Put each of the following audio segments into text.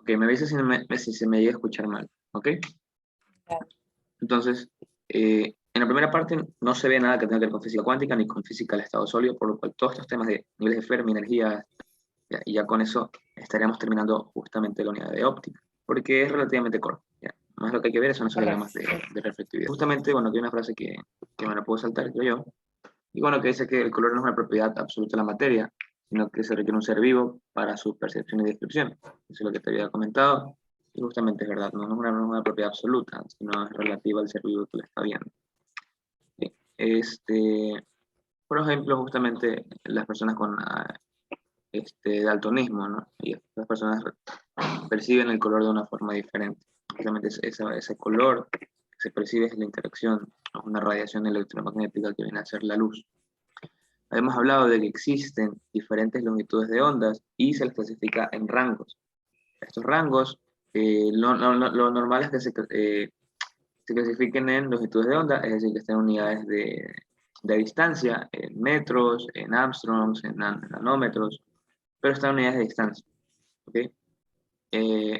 Ok, me avisa si se me llega a escuchar mal, ¿ok? Claro. Entonces, en la primera parte no se ve nada que tenga que ver con física cuántica ni con física del estado sólido, por lo cual todos estos temas de niveles de Fermi, energía, y ya con eso estaríamos terminando justamente la unidad de óptica, porque es relativamente corto. ¿Ya? Más lo que hay que ver son esos Correcto. diagramas de reflectividad. Justamente, bueno, aquí hay una frase que me la puedo saltar, creo yo, y bueno, que dice que el color no es una propiedad absoluta de la materia, sino que se requiere un ser vivo para su percepción y descripción. Eso es lo que te había comentado, y justamente es verdad, no es una propiedad absoluta, sino es relativa al ser vivo que la está viendo. Sí. Por ejemplo, justamente las personas con daltonismo, ¿no? Y estas personas perciben el color de una forma diferente. Justamente ese color que se percibe es la interacción, o una radiación electromagnética que viene a ser la luz. Hemos hablado de que existen diferentes longitudes de ondas y se las clasifica en rangos. Estos rangos, lo normal es que se clasifiquen en longitudes de onda, es decir, que estén en unidades de distancia, en metros, en angstroms, en nanómetros, pero están en unidades de distancia. ¿Okay? Eso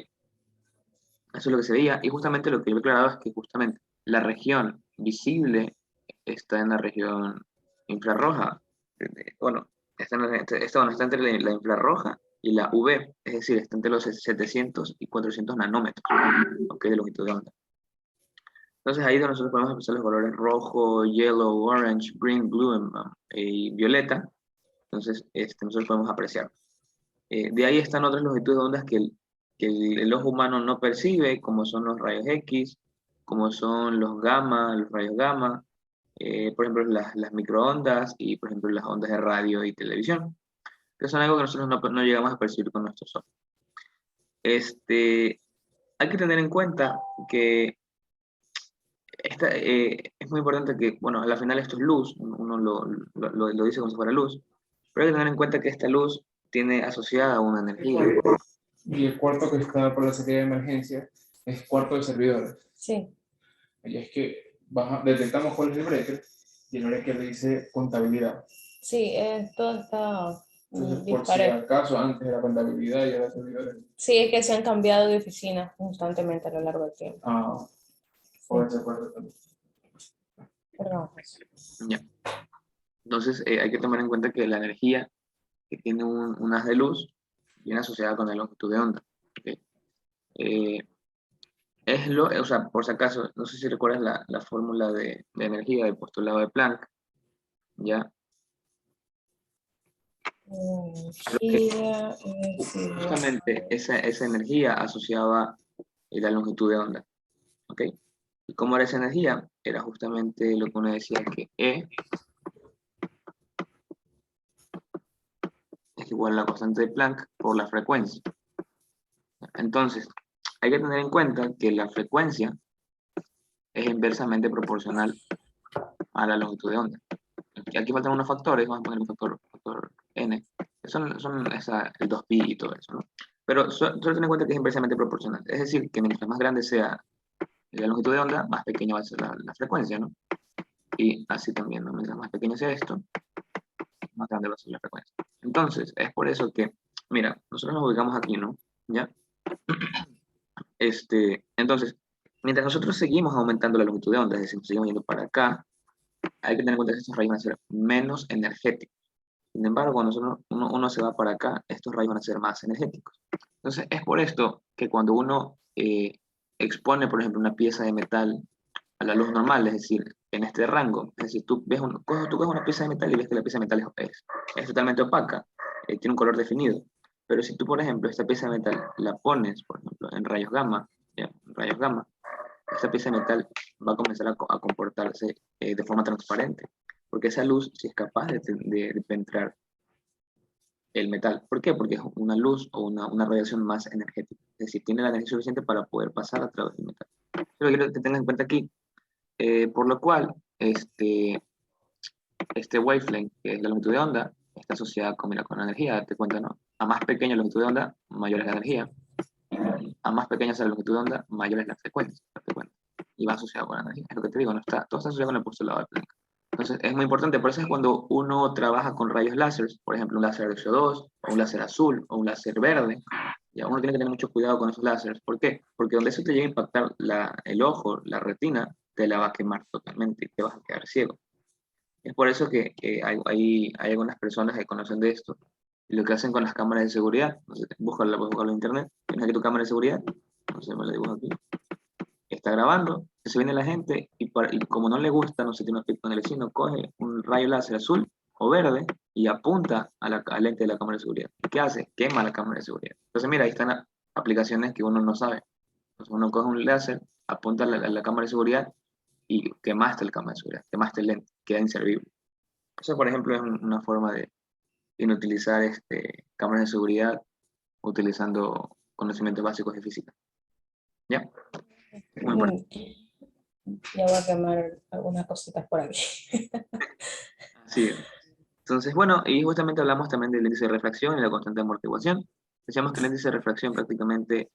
es lo que se veía, y justamente lo que yo he aclarado es que justamente la región visible está en la región infrarroja. Bueno, está entre la infrarroja y la UV, es decir, está entre los 700 y 400 nanómetros, ¿okay? De longitud de onda. Entonces ahí es donde nosotros podemos empezar los colores rojo, yellow, orange, green, blue y violeta. Entonces nosotros podemos apreciar. De ahí están otras longitudes de ondas que el ojo humano no percibe, como son los rayos X, como son los gamma, los rayos gamma, por ejemplo las microondas y por ejemplo las ondas de radio y televisión, que son algo que nosotros no llegamos a percibir con nuestros ojos. Hay que tener en cuenta que es muy importante que, bueno, al final esto es luz, uno lo dice como si fuera luz, pero hay que tener en cuenta que esta luz tiene asociada una energía. Y el cuarto que está por la salida de emergencia es cuarto de servidores. Sí. Y es que detectamos cuál es el breaker y el breaker dice contabilidad. Sí, todo está Entonces, por si disparejo. acaso antes era contabilidad y ahora servidores. Sí, es que se han cambiado de oficina constantemente a lo largo del tiempo. Ah, por ese cuarto también. Perdón. Ya. Entonces hay que tomar en cuenta que la energía que tiene un haz de luz viene asociada con la longitud de onda. ¿Okay? O sea, por si acaso, no sé si recuerdas la fórmula de energía del postulado de Planck, ¿ya? Sí, Justamente esa energía asociaba la longitud de onda, ¿ok? ¿Y cómo era esa energía? Era justamente lo que uno decía que E es igual a la constante de Planck por la frecuencia. Entonces, hay que tener en cuenta que la frecuencia es inversamente proporcional a la longitud de onda. Aquí faltan unos factores, vamos a poner un factor n, que son el 2pi y todo eso, ¿no? Pero solo ten en cuenta que es inversamente proporcional, es decir, que mientras más grande sea la longitud de onda, más pequeña va a ser la frecuencia, ¿no? Y así también, ¿no? Mientras más pequeño sea esto, más grande va a ser la frecuencia. Entonces, es por eso que, mira, nosotros nos ubicamos aquí, ¿no? ¿Ya? Entonces, mientras nosotros seguimos aumentando la longitud de onda, es decir, seguimos yendo para acá, hay que tener en cuenta que estos rayos van a ser menos energéticos. Sin embargo, cuando uno se va para acá, estos rayos van a ser más energéticos. Entonces, es por esto que cuando uno expone, por ejemplo, una pieza de metal a la luz normal, es decir, en este rango, es decir, tú ves una pieza de metal y ves que la pieza de metal es totalmente opaca, tiene un color definido. Pero si tú, por ejemplo, esta pieza de metal la pones, por ejemplo, en rayos gamma, ¿ya? Rayos gamma, esta pieza de metal va a comenzar a comportarse de forma transparente, porque esa luz sí es capaz de penetrar el metal. ¿Por qué? Porque es una luz o una radiación más energética, es decir, tiene la energía suficiente para poder pasar a través del metal. Pero quiero que tengas en cuenta aquí, por lo cual este wavelength, que es la longitud de onda, está asociada con la energía, date cuenta, ¿no? A más pequeña la longitud de onda, mayor es la energía. A más pequeña sea la longitud de onda, mayor es la frecuencia, date cuenta. Y va asociado con la energía. Es lo que te digo, todo está asociado con el postulado de Planck. Entonces, es muy importante. Por eso es cuando uno trabaja con rayos láser, por ejemplo, un láser de CO2, o un láser azul, o un láser verde, Ya, uno tiene que tener mucho cuidado con esos láseres. ¿Por qué? Porque donde eso te llega a impactar el ojo, la retina, te la va a quemar totalmente y te vas a quedar ciego. Es por eso que hay algunas personas que conocen de esto y lo que hacen con las cámaras de seguridad, no sé, búscalo, puedes buscarlo en internet, tienes aquí tu cámara de seguridad, no sé, me la dibujo aquí, está grabando, se viene la gente y como no le gusta, no sé, tiene un efecto en el vecino, coge un rayo láser azul o verde y apunta al lente de la cámara de seguridad. ¿Qué hace? Quema la cámara de seguridad. Entonces mira, ahí están aplicaciones que uno no sabe. Entonces uno coge un láser, apunta a la cámara de seguridad y quemaste la cámara de seguridad, quemaste el lente, queda inservible. Eso, por ejemplo, es una forma de inutilizar cámaras de seguridad utilizando conocimientos básicos de física. ¿Ya? Muy importante. Ya voy a quemar algunas cositas por aquí. Así es. Entonces, bueno, y justamente hablamos también del índice de refracción y la constante de amortiguación. Decíamos que el índice de refracción prácticamente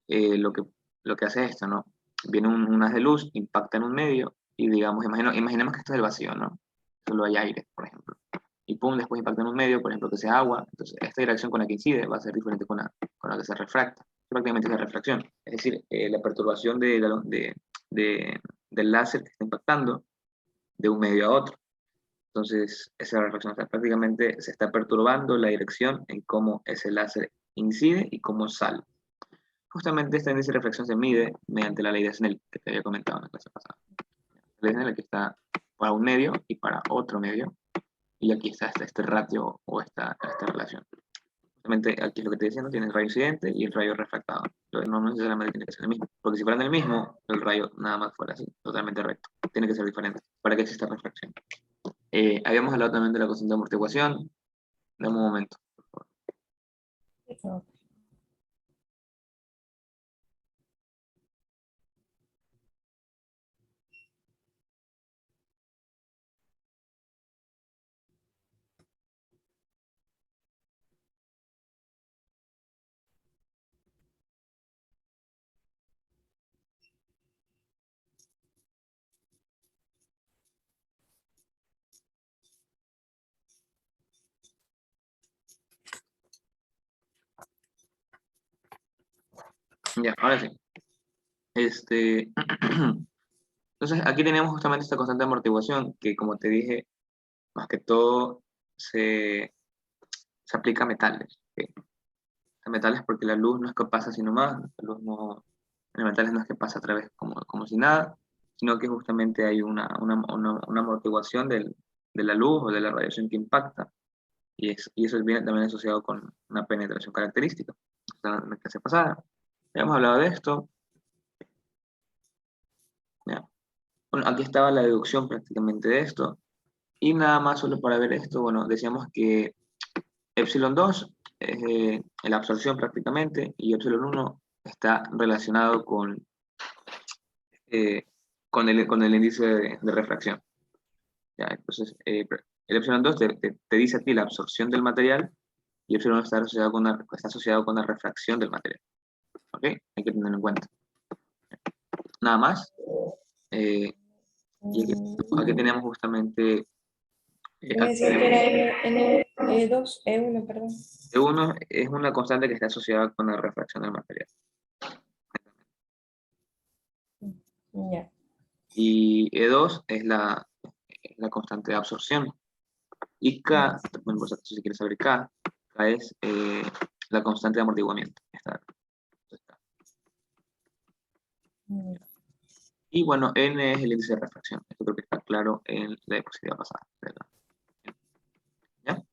lo que hace es esto, ¿no? Viene un haz de luz, impacta en un medio y digamos, imaginemos que esto es el vacío, ¿no? Solo hay aire, por ejemplo. Y pum, después impacta en un medio, por ejemplo, que sea agua. Entonces, esta dirección con la que incide va a ser diferente con la que se refracta. Prácticamente es la refracción. Es decir, la perturbación de- del láser que está impactando de un medio a otro. Entonces, esa refracción, o sea, prácticamente se está perturbando la dirección en cómo ese láser incide y cómo sale. Justamente esta índice de refracción se mide mediante la ley de Snell, que te había comentado en la clase pasada. La ley de Snell que está para un medio y para otro medio, y aquí está este ratio o esta relación. Justamente aquí es lo que te decía, ¿no? Tienes el rayo incidente y el rayo refractado. Pero no necesariamente tiene que ser el mismo, porque si fueran el mismo, el rayo nada más fuera así, totalmente recto. Tiene que ser diferente para que exista refracción. Habíamos hablado también de la constante de amortiguación. Dame un momento. Ya, ahora sí. Entonces, aquí tenemos justamente esta constante de amortiguación que, como te dije, más que todo se aplica a metales. ¿Ok? A metales porque la luz no es que pasa así nomás, la luz no, en los metales no es que pasa a través como si nada, sino que justamente hay una amortiguación de la luz o de la radiación que impacta, y eso viene también asociado con una penetración característica. En la clase pasada ya hemos hablado de esto. ¿Ya? Bueno, aquí estaba la deducción prácticamente de esto, y nada más solo para ver esto, bueno, decíamos que epsilon 2 es la absorción prácticamente, y epsilon 1 está relacionado eh, con el índice de refracción. ¿Ya? Entonces, el epsilon 2 te dice a ti la absorción del material y epsilon 1 está asociado con la refracción del material. ¿Ok? Hay que tenerlo en cuenta. Nada más. Eh, y aquí tenemos justamente Me decía que era N2, E1, perdón. E1 es una constante que está asociada con la refracción del material. Ya. Y E2 es la constante de absorción. Y K, bueno, pues, si quieres saber K es la constante de amortiguamiento. Y bueno, N es el índice de refracción. Esto creo que está claro en la diapositiva pasada, ¿verdad? ¿Ya?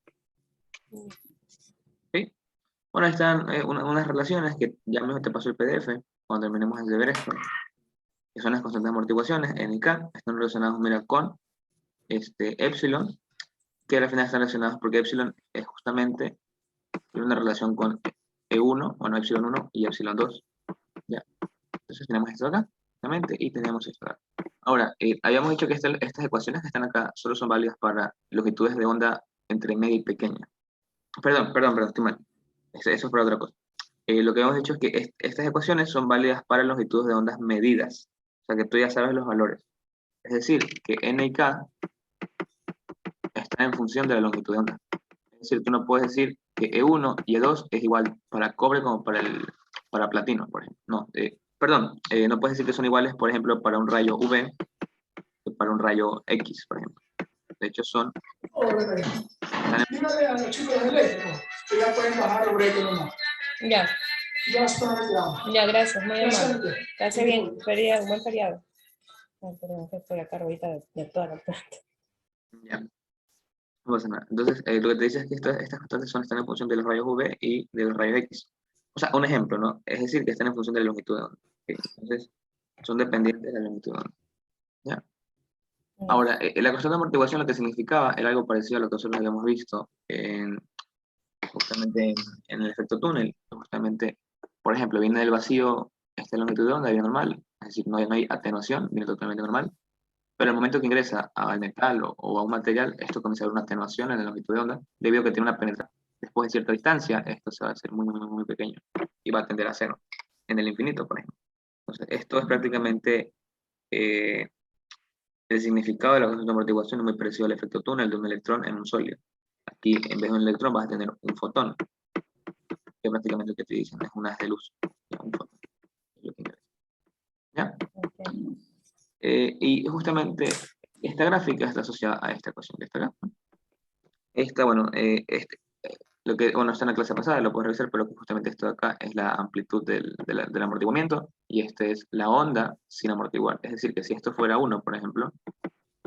¿Sí? Bueno, ahí están unas relaciones que ya mismo te pasó el PDF cuando terminemos de ver esto, que son las constantes de amortiguaciones, N y K, están relacionados, mira, con epsilon, que al final están relacionados porque epsilon es justamente una relación con E1, bueno, epsilon 1 y epsilon 2. ¿Ya? Entonces tenemos esto acá, justamente, y tenemos esto acá. Ahora, habíamos dicho que estas ecuaciones que están acá solo son válidas para longitudes de onda entre media y pequeña. Perdón, estoy mal. Eso es para otra cosa. Lo que hemos dicho es que estas ecuaciones son válidas para longitudes de ondas medidas. O sea que tú ya sabes los valores. Es decir, que n y k están en función de la longitud de onda. Es decir, tú no puedes decir que E1 y E2 es igual para cobre como para platino, por ejemplo. No, perdón, no puedes decir que son iguales, por ejemplo, para un rayo UV que para un rayo X, por ejemplo. De hecho, son... Dígale a los chicos de eléctrico que ya pueden bajar el break nomás. Ya, Ya están retirados. ya, gracias, muy Ya amable. saben Que hace bien, feriado, buen feriado. Ay, perdón, que estoy acá ahorita de toda la planta. Ya, no pasa nada. Entonces, lo que te dice es que estas constantes están en función de los rayos UV y de los rayos X. O sea, un ejemplo, ¿no? Es decir, que están en función de la longitud de onda. ¿Ok? Entonces, son dependientes de la longitud de onda. ¿Ya? Ahora, la constante de amortiguación lo que significaba era algo parecido a lo que nosotros habíamos visto justamente en el efecto túnel. Justamente, por ejemplo, viene del vacío esta longitud de onda, viene normal, es decir, no hay atenuación, viene totalmente normal. Pero el momento que ingresa al metal o a un material, esto comienza a haber una atenuación en la longitud de onda, debido a que tiene una penetración. Después de cierta distancia, esto se va a hacer muy, muy, muy pequeño y va a tender a cero, en el infinito, por ejemplo. Entonces, esto es prácticamente el significado de la constante de amortiguación, es muy parecido al efecto túnel de un electrón en un sólido. Aquí, en vez de un electrón, vas a tener un fotón, que prácticamente lo que te dicen es una haz de luz, ya, un fotón, es lo que ingresa. ¿Ya? Okay. Y justamente esta gráfica está asociada a esta ecuación que está acá. Esta, bueno, lo que, bueno, está en la clase pasada, lo puedes revisar, pero justamente esto de acá es la amplitud del amortiguamiento y este es la onda sin amortiguar. Es decir, que si esto fuera 1, por ejemplo,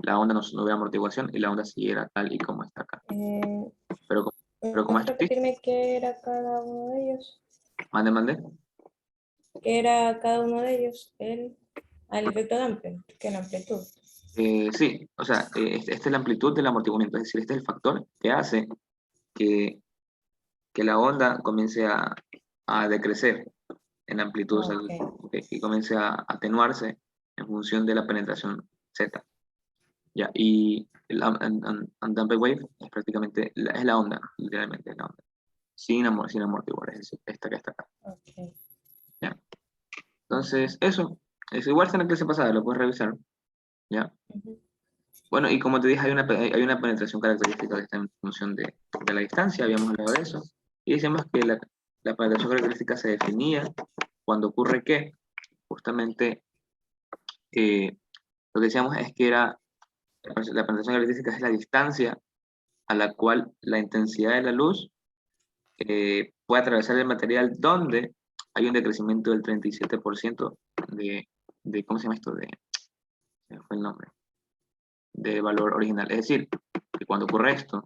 la onda no hubiera amortiguación y la onda siguiera tal y como está acá. Pero como ¿Puedes esto existe, repetirme qué era cada uno de ellos? mande. ¿Qué era cada uno de ellos? El efecto Doppler, que la amplitud. Sí, o sea, esta es la amplitud del amortiguamiento, es decir, este es el factor que hace que la onda comience a decrecer en amplitud, o sea, Ok. que comience a atenuarse en función de la penetración Z. Ya, y el undamped wave es prácticamente es la onda, literalmente es la onda, sin amortiguar, es decir, esta que está acá. Ok. ¿Ya? Entonces, eso, es igual está en la clase pasada, lo puedes revisar. ¿Ya? Ujú. Bueno, y como te dije, hay una penetración característica que está en función de la distancia, habíamos hablado de eso, y decíamos que la penetración característica se definía cuando ocurre que, justamente, lo que decíamos es que la penetración característica es la distancia a la cual la intensidad de la luz puede atravesar el material donde hay un decrecimiento del 37% ¿cómo se llama esto? Se me fue el nombre, de valor original. Es decir, que cuando ocurre esto,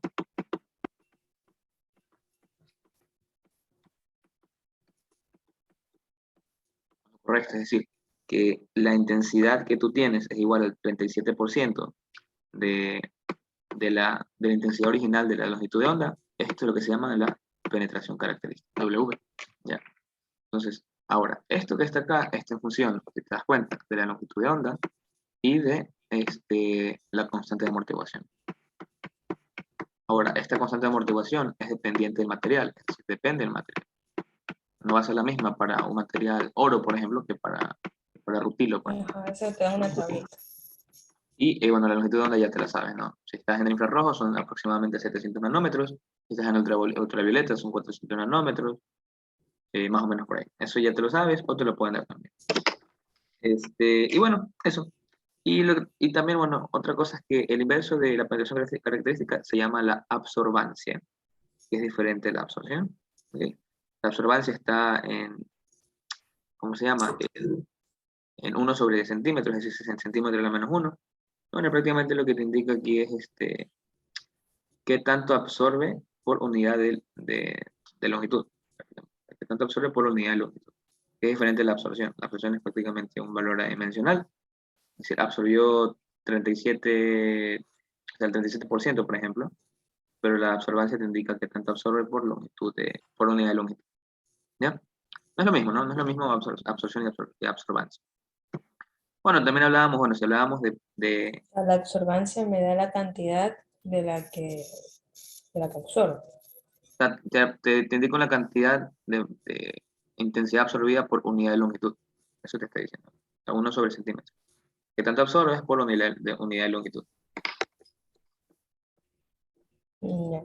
es decir, que la intensidad que tú tienes es igual al 37% de, de la intensidad original de la longitud de onda, esto es lo que se llama la penetración característica, W. ¿Ya? Entonces, ahora, esto que está acá está en función, si te das cuenta, de la longitud de onda y de la constante de amortiguación. Ahora, esta constante de amortiguación es dependiente del material, es decir, depende del material. No va a ser la misma para un material oro, por ejemplo, que para rutilo. Ajá, eso te da una tablita. Y bueno, la longitud de onda ya te la sabes, ¿no? Si estás en el infrarrojo son aproximadamente 700 nanómetros, si estás en ultravioleta son 400 nanómetros, más o menos por ahí. Eso ya te lo sabes o te lo pueden dar también. Y bueno, eso. Y también, bueno, otra cosa es que el inverso de la penetración característica se llama la absorbancia, que es diferente de la absorción. ¿Okay? La absorbancia está ¿cómo se llama? En 1 sobre 10 centímetros, es decir, 60 centímetros a la menos 1. Bueno, prácticamente lo que te indica aquí es qué tanto absorbe por unidad de longitud. Qué tanto absorbe por unidad de longitud. Que es diferente de la absorción. La absorción es prácticamente un valor adimensional. Es decir, absorbió 37, o sea, el 37%, por ejemplo, pero la absorbancia te indica qué tanto absorbe por longitud, por unidad de longitud. ¿Ya? No es lo mismo, ¿no? No es lo mismo absorción y absorbancia. Bueno, también hablábamos, bueno, si hablábamos de La absorbancia me da la cantidad de la que absorbe. te indica una cantidad de intensidad absorbida por unidad de longitud. Eso te está diciendo. O sea, 1 sobre centímetro. ¿Qué tanto absorbes por unidad de longitud? Ya.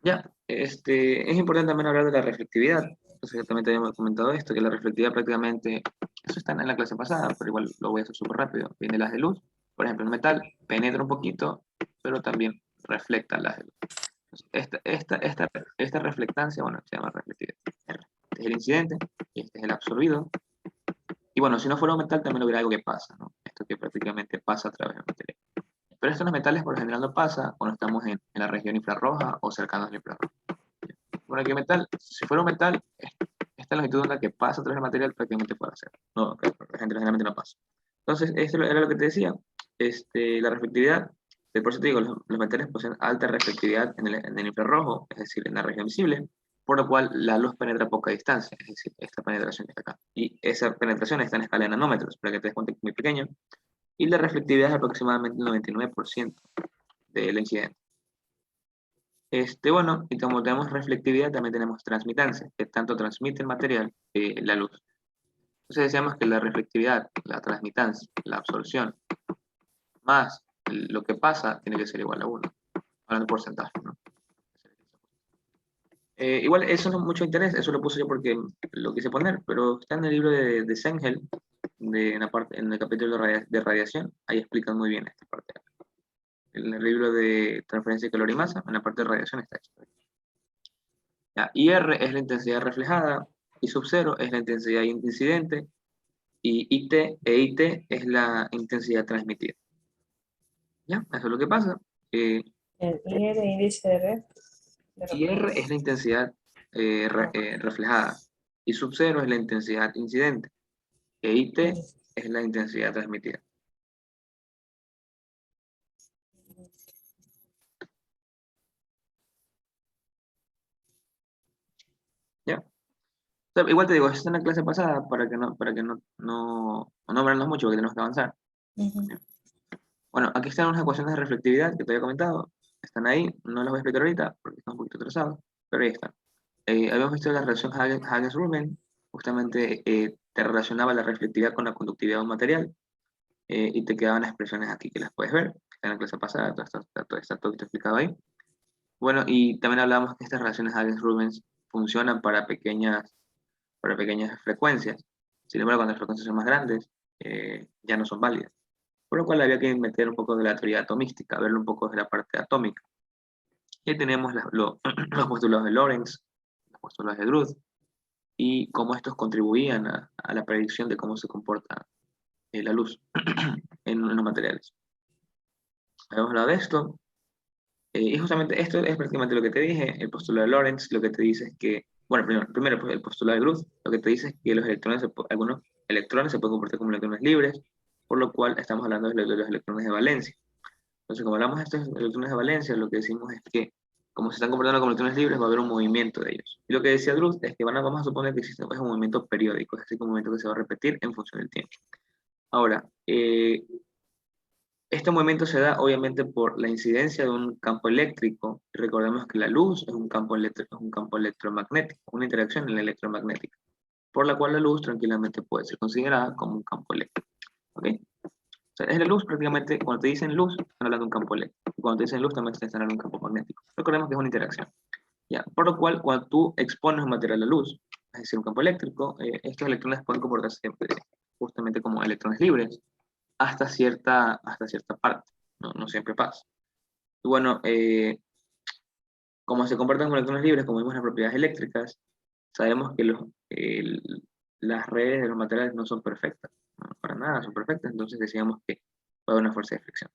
Ya, es importante también hablar de la reflectividad. Entonces, yo también te habíamos comentado esto, que la reflectividad prácticamente, eso está en la clase pasada, pero igual lo voy a hacer súper rápido. Viene las de luz, por ejemplo, el metal penetra un poquito, pero también reflecta las de luz. Entonces, esta reflectancia, bueno, se llama reflectividad. Este es el incidente y este es el absorbido. Y bueno, si no fuera un metal, también hubiera algo que pasa, ¿no? Esto que prácticamente pasa a través del material. Pero esto en los metales por lo general no pasa cuando estamos en la región infrarroja o cercanos al infrarrojo. Bueno, aquí metal, si fuera un metal, esta longitud de onda que pasa a través del material prácticamente puede ser. No, que la gente generalmente no pasa. Entonces, esto era lo que te decía. La reflectividad, por eso te digo, los metales poseen alta reflectividad en el infrarrojo, es decir, en la región visible, por lo cual la luz penetra a poca distancia, es decir, esta penetración que está acá. Y esa penetración está en escala de nanómetros, para que te des cuenta que es muy pequeño. Y la reflectividad es aproximadamente el 99% del incidente. Bueno, y como tenemos reflectividad, también tenemos transmitancia, que tanto transmite el material la luz. Entonces decíamos que la reflectividad, la transmitancia, la absorción, más lo que pasa, tiene que ser igual a 1, hablando de porcentaje, ¿no? Igual eso no es mucho interés, eso lo puse yo porque lo quise poner, pero está en el libro de Sengel, en el capítulo de radiación, ahí explican muy bien esta parte. En el libro de transferencia de calor y masa, en la parte de radiación está esto. Ya, IR es la intensidad reflejada, I sub 0 es la intensidad incidente, y IT e IT es la intensidad transmitida. ¿Ya? Eso es lo que pasa. El I de índice de IR es la intensidad reflejada, I sub 0 es la intensidad incidente, e IT es la intensidad transmitida. ¿Ya? O sea, igual te digo, esto es en la clase pasada para que no vernos mucho, porque tenemos que avanzar. Bueno, aquí están unas ecuaciones de reflectividad que te había comentado. Están ahí, no las voy a explicar ahorita porque están un poquito atrasados, pero ahí están. Habíamos visto la relación Hagen-Rubin, justamente te relacionaba la reflectividad con la conductividad de un material, y te quedaban las expresiones aquí que las puedes ver, que están en la clase pasada, está todo explicado ahí. Bueno, y también hablábamos que estas relaciones Hagen-Rubin funcionan para pequeñas frecuencias. Sin embargo, cuando las frecuencias son más grandes, ya no son válidas. Por lo cual había que meter un poco de la teoría atomística, verlo un poco desde la parte atómica. Y tenemos los postulados de Lorentz, los postulados de Drude, y cómo estos contribuían a la predicción de cómo se comporta la luz en los materiales. Habíamos hablado de esto, y justamente esto es prácticamente lo que te dije. El postulado de Lorentz lo que te dice es que, bueno, primero pues, el postulado de Drude, lo que te dice es que algunos electrones se pueden comportar como electrones libres, por lo cual estamos hablando de los electrones de valencia. Entonces, como hablamos de estos electrones de valencia, lo que decimos es que, como se están comportando como electrones libres, va a haber un movimiento de ellos. Y lo que decía Drude es que vamos a suponer que existe un movimiento periódico, es decir, un movimiento que se va a repetir en función del tiempo. Ahora, este movimiento se da obviamente por la incidencia de un campo eléctrico. Recordemos que la luz es un campo electromagnético, una interacción en la electromagnética, por la cual la luz tranquilamente puede ser considerada como un campo eléctrico. ¿Ok? O sea, es la luz prácticamente, cuando te dicen luz, están hablando de un campo eléctrico. Y cuando te dicen luz, también están hablando de un campo magnético. Recordemos que es una interacción. ¿Ya? Por lo cual, cuando tú expones un material a luz, es decir, un campo eléctrico, estos electrones pueden comportarse justamente como electrones libres hasta cierta parte. No siempre pasa. Y bueno, como se comportan como electrones libres, como vimos en las propiedades eléctricas, sabemos que las redes de los materiales no son perfectas. No, para nada son perfectas, entonces decíamos que puede haber una fuerza de fricción.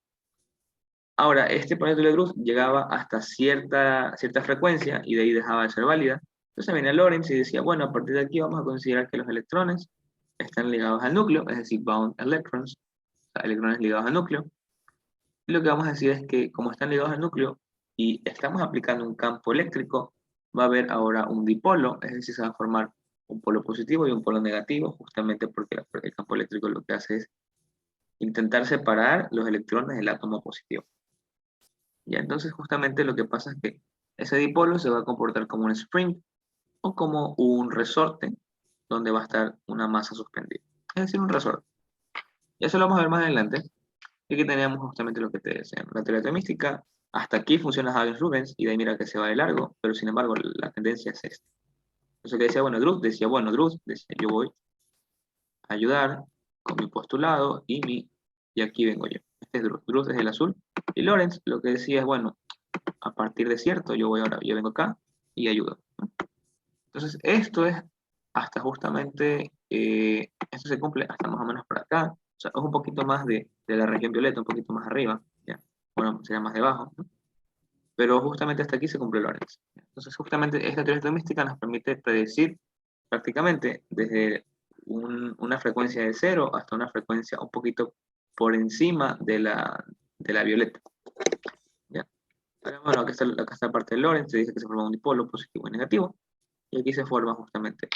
Ahora, este postulado de Drude llegaba hasta cierta frecuencia y de ahí dejaba de ser válida. Entonces venía Lorentz y decía, bueno, a partir de aquí vamos a considerar que los electrones están ligados al núcleo, es decir, bound electrons, o sea, electrones ligados al núcleo. Y lo que vamos a decir es que como están ligados al núcleo y estamos aplicando un campo eléctrico, va a haber ahora un dipolo, es decir, se va a formar un polo positivo y un polo negativo, justamente porque el campo eléctrico lo que hace es intentar separar los electrones del átomo positivo. Y entonces justamente lo que pasa es que ese dipolo se va a comportar como un spring o como un resorte donde va a estar una masa suspendida. Es decir, un resorte. Y eso lo vamos a ver más adelante. Y aquí tenemos justamente lo que te decía, la teoría atomística Hasta aquí funciona Huygens-Rubens y de ahí mira que se va de largo, pero sin embargo la tendencia es esta. Entonces, ¿qué decía? Bueno, Drude decía, yo voy a ayudar con mi postulado y aquí vengo yo. Este es Drude. Drude es el azul. Y Lorentz lo que decía es, bueno, a partir de cierto, yo vengo acá y ayudo, ¿no? Entonces, esto es hasta justamente, esto se cumple hasta más o menos por acá. O sea, es un poquito más de la región violeta, un poquito más arriba, ¿ya? Bueno, sería más debajo, ¿no? Pero justamente hasta aquí se cumple Lorentz. Entonces, justamente esta teoría estadística nos permite predecir prácticamente desde una frecuencia de 0 hasta una frecuencia un poquito por encima de la violeta, ¿ya? Pero bueno, acá está la parte de Lorentz, se dice que se forma un dipolo positivo y negativo, y aquí se forma justamente.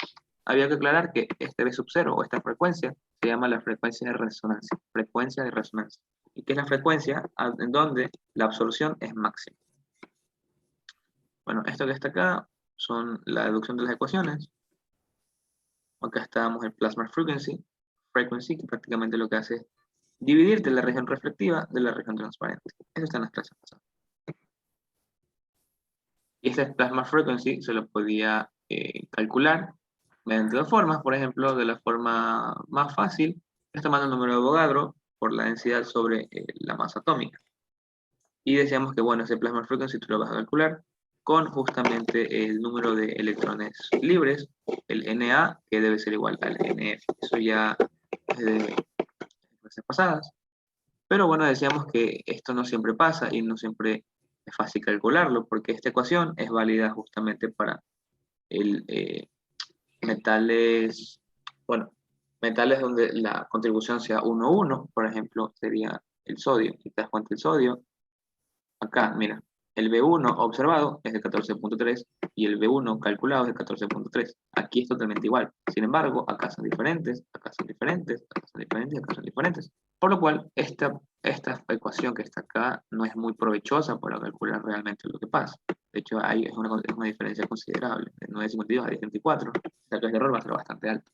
Había que aclarar que este B sub 0 o esta frecuencia se llama la frecuencia de resonancia, frecuencia de resonancia, y que es la frecuencia en donde la absorción es máxima. Bueno, esto que está acá son la deducción de las ecuaciones. Acá estábamos el plasma frequency, que prácticamente lo que hace es dividirte la región reflectiva de la región transparente. Eso está en las clases pasadas. Y este plasma frequency se lo podía calcular mediante dos formas. Por ejemplo, de la forma más fácil, es tomando el número de Avogadro por la densidad sobre la masa atómica. Y decíamos que, bueno, ese plasma frequency tú lo vas a calcular con justamente el número de electrones libres, el Na, que debe ser igual al NF. Eso ya es de clases pasadas. Pero bueno, decíamos que esto no siempre pasa y no siempre es fácil calcularlo, porque esta ecuación es válida justamente para el, metales, bueno, metales donde la contribución sea 1,1, por ejemplo, sería el sodio. Si te das cuenta, el sodio, acá, mira, el B1 observado es de 14,3 y el B1 calculado es de 14,3. Aquí es totalmente igual. Sin embargo, acá son diferentes, acá son diferentes, acá son diferentes, acá son diferentes. Por lo cual, esta ecuación que está acá no es muy provechosa para calcular realmente lo que pasa. De hecho, es una diferencia considerable. De 9,52 a 10,24, la tasa de error va a ser bastante alta.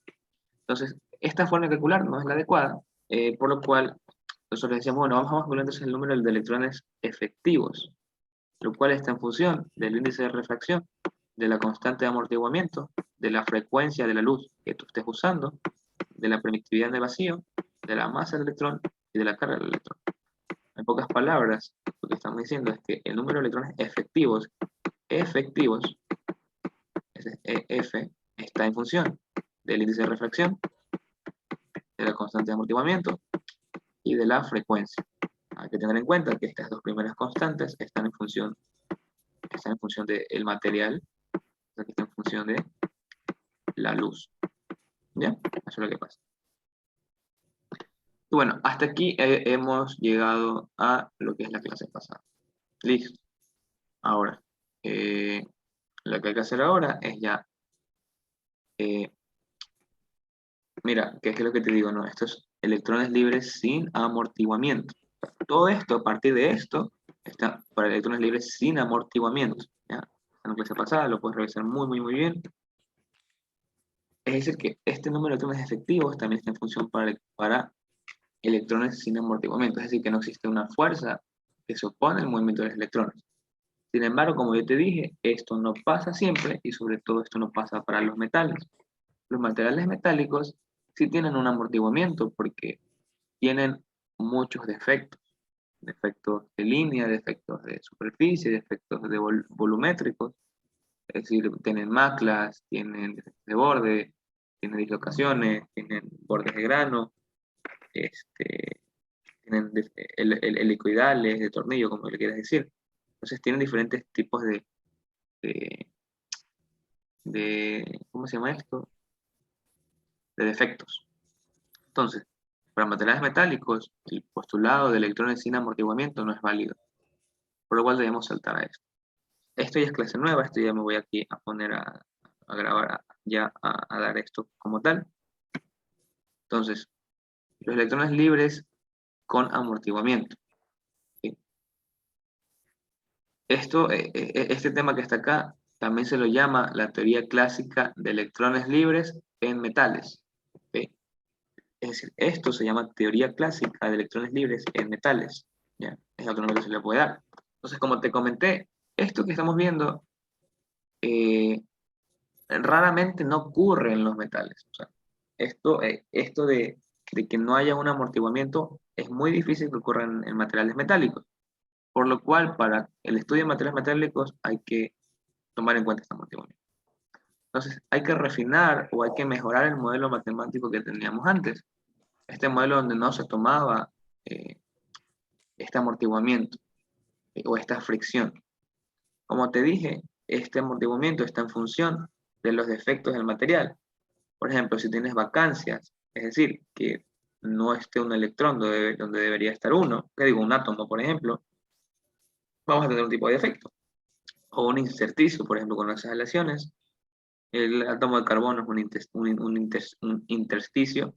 Entonces, esta forma de calcular no es la adecuada, por lo cual nosotros decíamos, bueno, vamos a calcular entonces el número de electrones efectivos, lo cual está en función del índice de refracción, de la constante de amortiguamiento, de la frecuencia de la luz que tú estés usando, de la permitividad de vacío, de la masa del electrón y de la carga del electrón. En pocas palabras, lo que estamos diciendo es que el número de electrones efectivos, ese EF, está en función del índice de refracción, de la constante de amortiguamiento y de la frecuencia. Hay que tener en cuenta que estas dos primeras constantes están en función del material, o sea, que están en función de la luz. ¿Ya? Eso es lo que pasa. Y bueno, hasta aquí hemos llegado a lo que es la clase pasada. Listo. Ahora, lo que hay que hacer ahora es ya, mira, ¿qué es lo que te digo? No, estos electrones libres sin amortiguamiento. Todo esto, a partir de esto, está para electrones libres sin amortiguamiento. ¿Ya? En la clase pasada lo puedes revisar muy, muy, muy bien. Es decir, que este número de electrones efectivos también está en función para electrones sin amortiguamiento. Es decir, que no existe una fuerza que se opone al movimiento de los electrones. Sin embargo, como yo te dije, esto no pasa siempre y sobre todo esto no pasa para los metales. Los materiales metálicos sí tienen un amortiguamiento porque tienen muchos defectos. Defectos de línea, defectos de superficie, defectos de volumétricos. Es decir, tienen maclas, tienen defectos de borde, tienen dislocaciones, tienen bordes de grano, tienen helicoidales, de tornillo, como le quieras decir. Entonces tienen diferentes tipos ¿cómo se llama esto? De defectos. Entonces, para materiales metálicos, el postulado de electrones sin amortiguamiento no es válido, por lo cual debemos saltar a esto. Esto ya es clase nueva, esto ya me voy aquí a poner a grabar, a dar esto como tal. Entonces, los electrones libres con amortiguamiento. ¿Sí? Este tema que está acá también se lo llama la teoría clásica de electrones libres en metales. ¿Sí? Es decir, esto se llama teoría clásica de electrones libres en metales. ¿Ya? Es otro nombre que se le puede dar. Entonces, como te comenté, esto que estamos viendo raramente no ocurre en los metales. O sea, esto de que no haya un amortiguamiento es muy difícil que ocurra en materiales metálicos. Por lo cual, para el estudio de materiales metálicos hay que tomar en cuenta este amortiguamiento. Entonces, hay que refinar o hay que mejorar el modelo matemático que teníamos antes. Este modelo donde no se tomaba este amortiguamiento o esta fricción. Como te dije, este amortiguamiento está en función de los defectos del material. Por ejemplo, si tienes vacancias, es decir, que no esté un electrón donde debería estar uno, que digo, un átomo, por ejemplo, vamos a tener un tipo de defecto. O un intersticio, por ejemplo, con las aleaciones. El átomo de carbono es un intersticio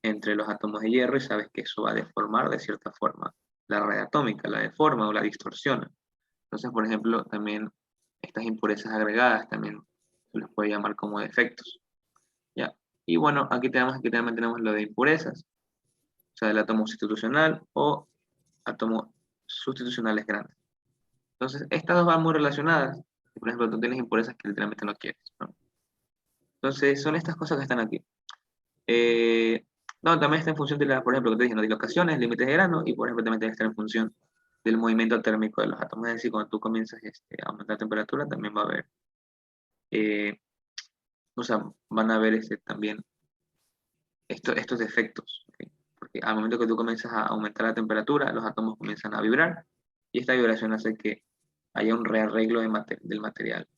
entre los átomos de hierro y sabes que eso va a deformar de cierta forma la red atómica, la deforma o la distorsiona. Entonces, por ejemplo, también estas impurezas agregadas también se les puede llamar como defectos. ¿Ya? Y bueno, aquí también tenemos lo de impurezas, o sea, el átomo sustitucional o átomos sustitucionales grandes. Entonces, estas dos van muy relacionadas. Por ejemplo, tú tienes impurezas que literalmente no quieres, ¿no? Entonces, son estas cosas que están aquí. Eh, no, también está en función de por ejemplo, que te dije, ¿no? Dilocaciones, límites de grano, y por ejemplo, también tiene que estar en función del movimiento térmico de los átomos. Es decir, cuando tú comienzas a aumentar la temperatura, también va a haber, eh, o sea, van a haber también estos defectos, ¿ok? Porque al momento que tú comienzas a aumentar la temperatura, los átomos comienzan a vibrar, y esta vibración hace que haya un rearreglo del material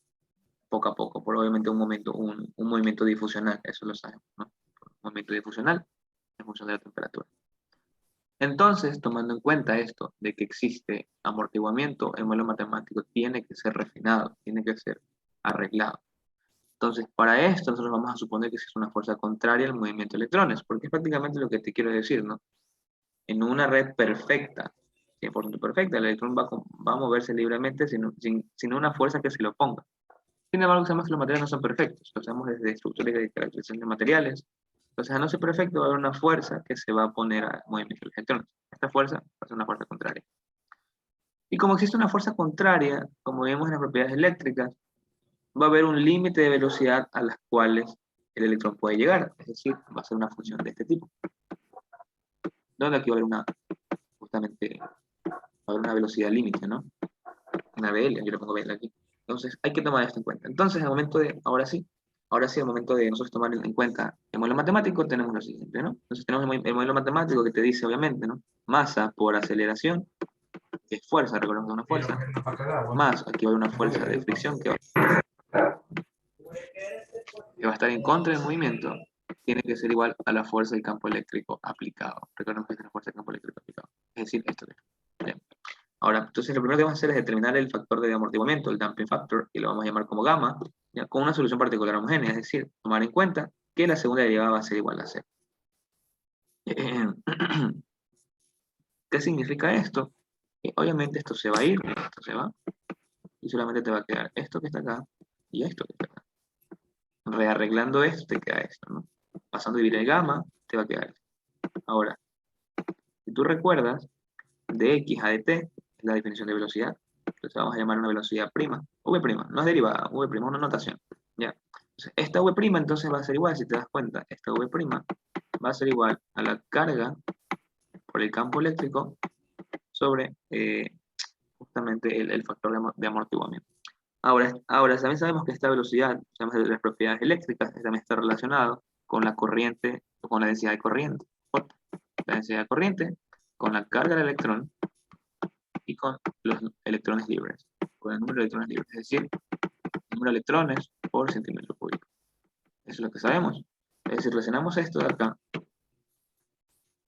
poco a poco, por obviamente un movimiento difusional, eso lo sabemos, ¿no? Un movimiento difusional en función de la temperatura. Entonces, tomando en cuenta esto, de que existe amortiguamiento, el modelo matemático tiene que ser refinado, tiene que ser arreglado. Entonces, para esto nosotros vamos a suponer que es una fuerza contraria al movimiento de electrones, porque es prácticamente lo que te quiero decir, ¿no? En una red perfecta, 100% perfecta, el electrón va a moverse libremente sin una fuerza que se lo ponga. Sin embargo, sabemos que los materiales no son perfectos, lo sabemos desde estructuras y caracterización de materiales. Entonces, al no ser perfecto, va a haber una fuerza que se va a poner a movimiento de los electrones. Esta fuerza va a ser una fuerza contraria. Y como existe una fuerza contraria, como vemos en las propiedades eléctricas, va a haber un límite de velocidad a las cuales el electrón puede llegar. Es decir, va a ser una función de este tipo. Donde aquí va a haber justamente, va a haber una velocidad límite, ¿no? Una BL, yo le pongo BL aquí. Entonces, hay que tomar esto en cuenta. Entonces, al momento de, ahora sí, al momento de nosotros tomar en cuenta el modelo matemático, tenemos lo siguiente, ¿no? Entonces, tenemos el modelo matemático que te dice, obviamente, ¿no? Masa por aceleración, que es fuerza, recordemos una fuerza, más aquí va a haber una fuerza de fricción que va a estar en contra del movimiento, tiene que ser igual a la fuerza del campo eléctrico aplicado. Recordemos que es la fuerza del campo eléctrico aplicado. Es decir, esto de acá. Ahora, entonces lo primero que vamos a hacer es determinar el factor de amortiguamiento, el damping factor, y lo vamos a llamar como gamma, ¿ya? Con una solución particular homogénea, es decir, tomar en cuenta que la segunda derivada va a ser igual a cero. ¿Qué significa esto? Que obviamente esto se va a ir, esto se va, y solamente te va a quedar esto que está acá y esto que está acá. Rearreglando esto te queda esto, ¿no? Pasando a dividir el gamma, te va a quedar esto. Ahora, si tú recuerdas, de x a de t es la definición de velocidad. Entonces vamos a llamar una velocidad prima, v', no es derivada, v', es una notación. ¿Ya? Entonces, esta v' entonces va a ser igual, si te das cuenta, esta v' va a ser igual a la carga por el campo eléctrico sobre justamente el factor de amortiguamiento. Ahora también sabemos que esta velocidad, sabemos de las propiedades eléctricas, también está relacionado con la corriente, o con la densidad de corriente. La densidad de corriente con la carga del electrón y con los electrones libres, con el número de electrones libres, es decir, el número de electrones por centímetro cúbico. Eso es lo que sabemos. Es decir, relacionamos esto de acá.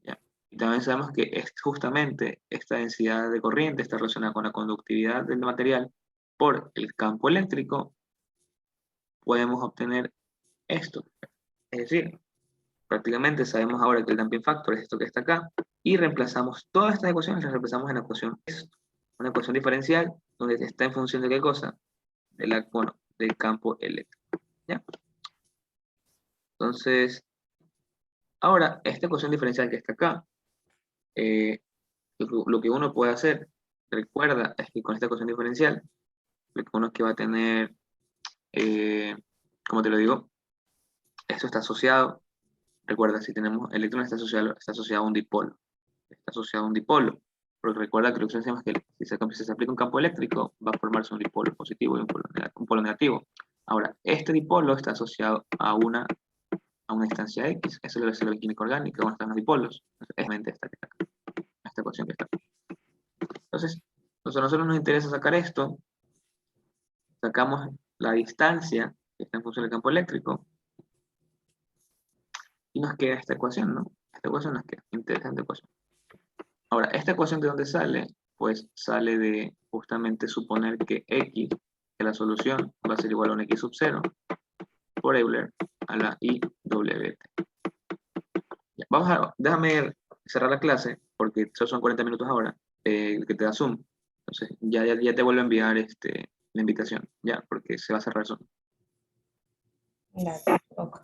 ¿Ya? Y también sabemos que justamente esta densidad de corriente está relacionada con la conductividad del material por el campo eléctrico. Podemos obtener esto. Es decir, prácticamente sabemos ahora que el damping factor es esto que está acá, y reemplazamos todas estas ecuaciones, las reemplazamos en la ecuación esto. Una ecuación diferencial donde está en función de qué cosa, del campo eléctrico. ¿Ya? Entonces, ahora, esta ecuación diferencial que está acá, lo que uno puede hacer recuerda es que con esta ecuación diferencial, lo que uno es que va a tener, como te lo digo, esto está asociado, recuerda, si tenemos electrones está asociado a un dipolo. Está asociado a un dipolo. Porque recuerda que lo que decimos es que si se aplica un campo eléctrico, va a formarse un dipolo positivo y un polo negativo. Ahora, este dipolo está asociado a una instancia X. Eso es lo de química orgánica, cuando están los dipolos. Es esta ecuación que está aquí. Entonces, a nosotros nos interesa sacar esto. Sacamos la distancia que está en función del campo eléctrico. Y nos queda esta ecuación, ¿no? Esta ecuación nos queda. Interesante ecuación. Ahora, ¿esta ecuación de dónde sale? Pues sale de justamente suponer que X, que la solución va a ser igual a un X sub 0 por Euler a la IWT. Ya, déjame cerrar la clase, porque solo son 40 minutos ahora, que te da Zoom. Entonces, ya te vuelvo a enviar la invitación, ya, porque se va a cerrar Zoom. Dale, ok.